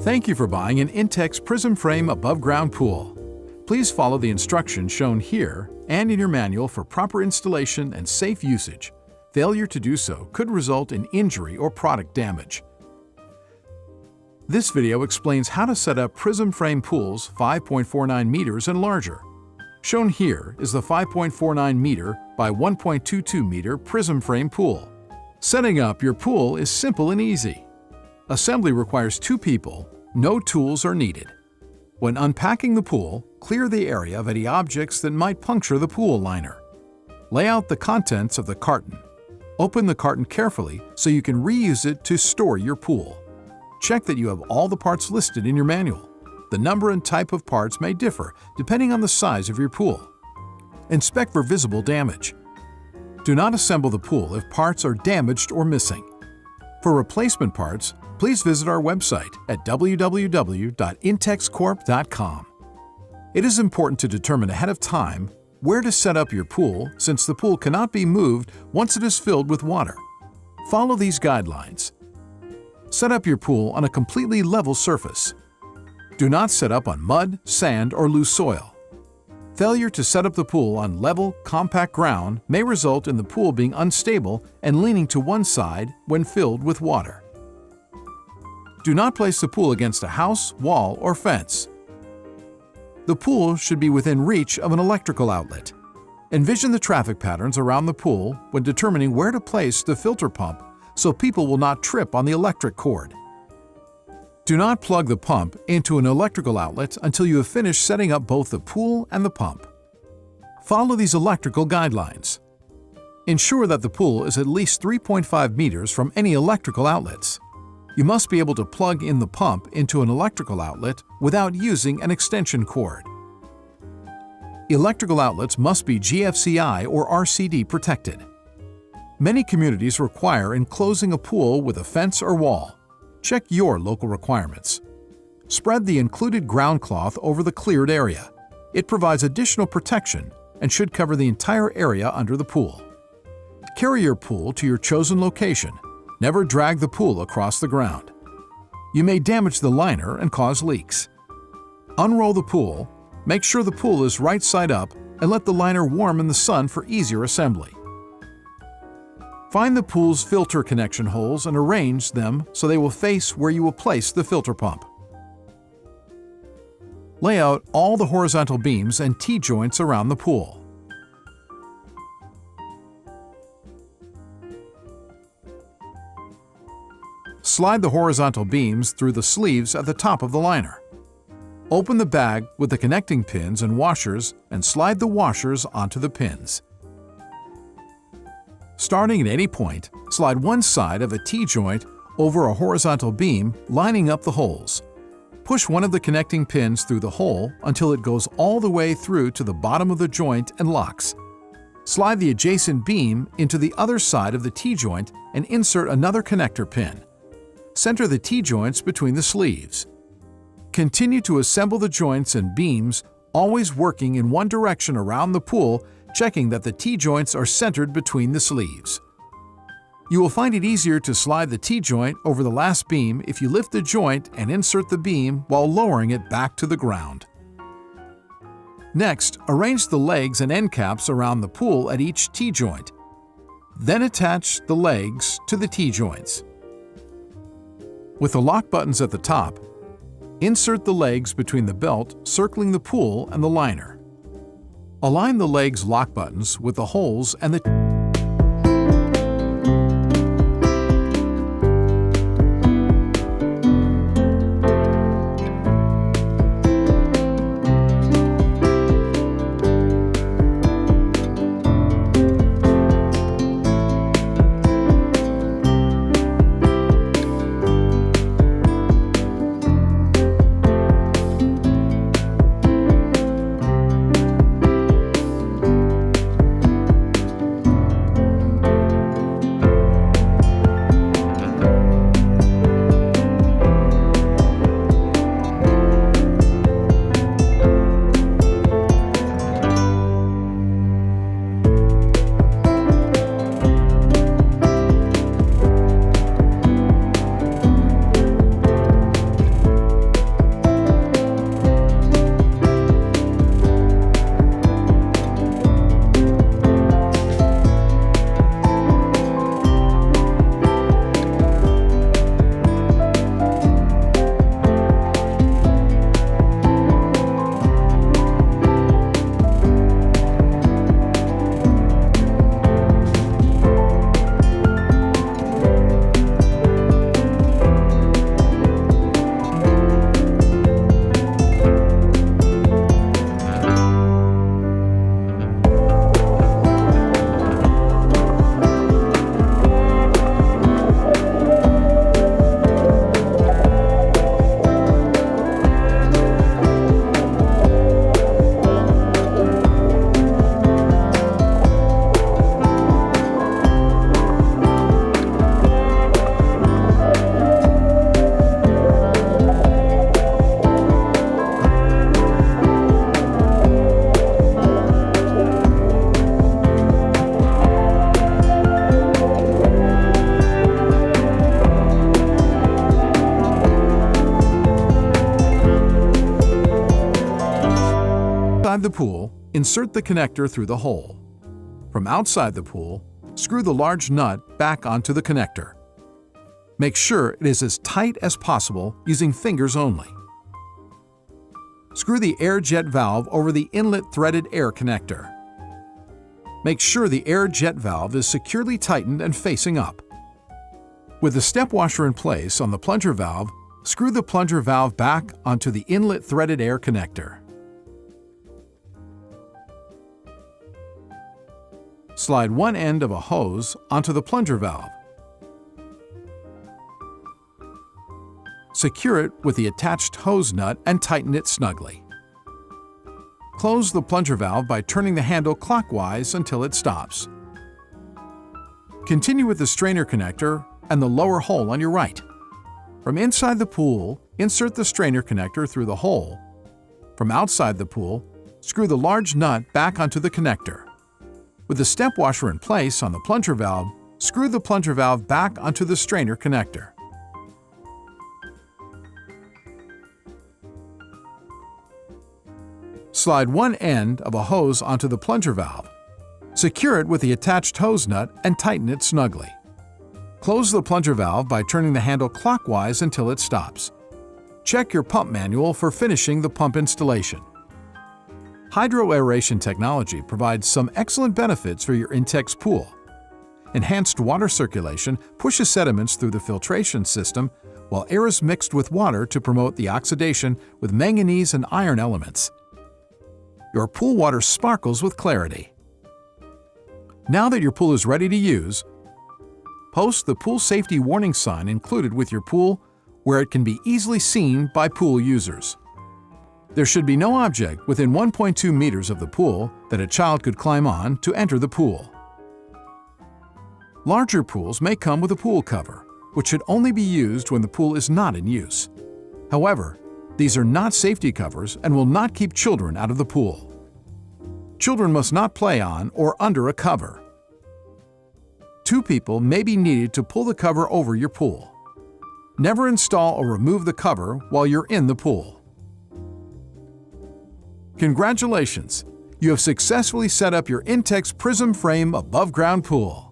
Thank you for buying an Intex prism frame above-ground pool. Please follow the instructions shown here and in your manual for proper installation and safe usage. Failure to do so could result in injury or product damage. This video explains how to set up prism frame pools 5.49 meters and larger. Shown here is the 5.49 meter by 1.22 meter prism frame pool. Setting up your pool is simple and easy. Assembly requires 2 people. No tools are needed. When unpacking the pool, clear the area of any objects that might puncture the pool liner. Lay out the contents of the carton. Open the carton carefully so you can reuse it to store your pool. Check that you have all the parts listed in your manual. The number and type of parts may differ depending on the size of your pool. Inspect for visible damage. Do not assemble the pool if parts are damaged or missing. For replacement parts, please visit our website at www.intexcorp.com. It is important to determine ahead of time where to set up your pool since the pool cannot be moved once it is filled with water. Follow these guidelines. Set up your pool on a completely level surface. Do not set up on mud, sand, or loose soil. Failure to set up the pool on level, compact ground may result in the pool being unstable and leaning to one side when filled with water. Do not place the pool against a house, wall, or fence. The pool should be within reach of an electrical outlet. Envision the traffic patterns around the pool when determining where to place the filter pump so people will not trip on the electric cord. Do not plug the pump into an electrical outlet until you have finished setting up both the pool and the pump. Follow these electrical guidelines. Ensure that the pool is at least 3.5 meters from any electrical outlets. You must be able to plug in the pump into an electrical outlet without using an extension cord. Electrical outlets must be GFCI or RCD protected. Many communities require enclosing a pool with a fence or wall. Check your local requirements. Spread the included ground cloth over the cleared area. It provides additional protection and should cover the entire area under the pool. Carry your pool to your chosen location. Never drag the pool across the ground. You may damage the liner and cause leaks. Unroll the pool, make sure the pool is right side up, and let the liner warm in the sun for easier assembly. Find the pool's filter connection holes and arrange them so they will face where you will place the filter pump. Lay out all the horizontal beams and T-joints around the pool. Slide the horizontal beams through the sleeves at the top of the liner. Open the bag with the connecting pins and washers and slide the washers onto the pins. Starting at any point, slide one side of a T-joint over a horizontal beam lining up the holes. Push one of the connecting pins through the hole until it goes all the way through to the bottom of the joint and locks. Slide the adjacent beam into the other side of the T-joint and insert another connector pin. Center the T-joints between the sleeves. Continue to assemble the joints and beams, always working in one direction around the pool, checking that the T-joints are centered between the sleeves. You will find it easier to slide the T-joint over the last beam if you lift the joint and insert the beam while lowering it back to the ground. Next, arrange the legs and end caps around the pool at each T-joint. Then attach the legs to the T-joints. With the lock buttons at the top, insert the legs between the belt circling the pool and the liner. Align the legs lock buttons with the holes and the inside the pool, insert the connector through the hole. From outside the pool, screw the large nut back onto the connector. Make sure it is as tight as possible using fingers only. Screw the air jet valve over the inlet threaded air connector. Make sure the air jet valve is securely tightened and facing up. With the step washer in place on the plunger valve, screw the plunger valve back onto the inlet threaded air connector. Slide one end of a hose onto the plunger valve. Secure it with the attached hose nut and tighten it snugly. Close the plunger valve by turning the handle clockwise until it stops. Continue with the strainer connector and the lower hole on your right. From inside the pool, insert the strainer connector through the hole. From outside the pool, screw the large nut back onto the connector. With the step washer in place on the plunger valve, screw the plunger valve back onto the strainer connector. Slide one end of a hose onto the plunger valve. Secure it with the attached hose nut and tighten it snugly. Close the plunger valve by turning the handle clockwise until it stops. Check your pump manual for finishing the pump installation. Hydroaeration technology provides some excellent benefits for your Intex pool. Enhanced water circulation pushes sediments through the filtration system, while air is mixed with water to promote the oxidation with manganese and iron elements. Your pool water sparkles with clarity. Now that your pool is ready to use, post the pool safety warning sign included with your pool where it can be easily seen by pool users. There should be no object within 1.2 meters of the pool that a child could climb on to enter the pool. Larger pools may come with a pool cover, which should only be used when the pool is not in use. However, these are not safety covers and will not keep children out of the pool. Children must not play on or under a cover. 2 people may be needed to pull the cover over your pool. Never install or remove the cover while you're in the pool. Congratulations! You have successfully set up your Intex Prism Frame above-ground pool.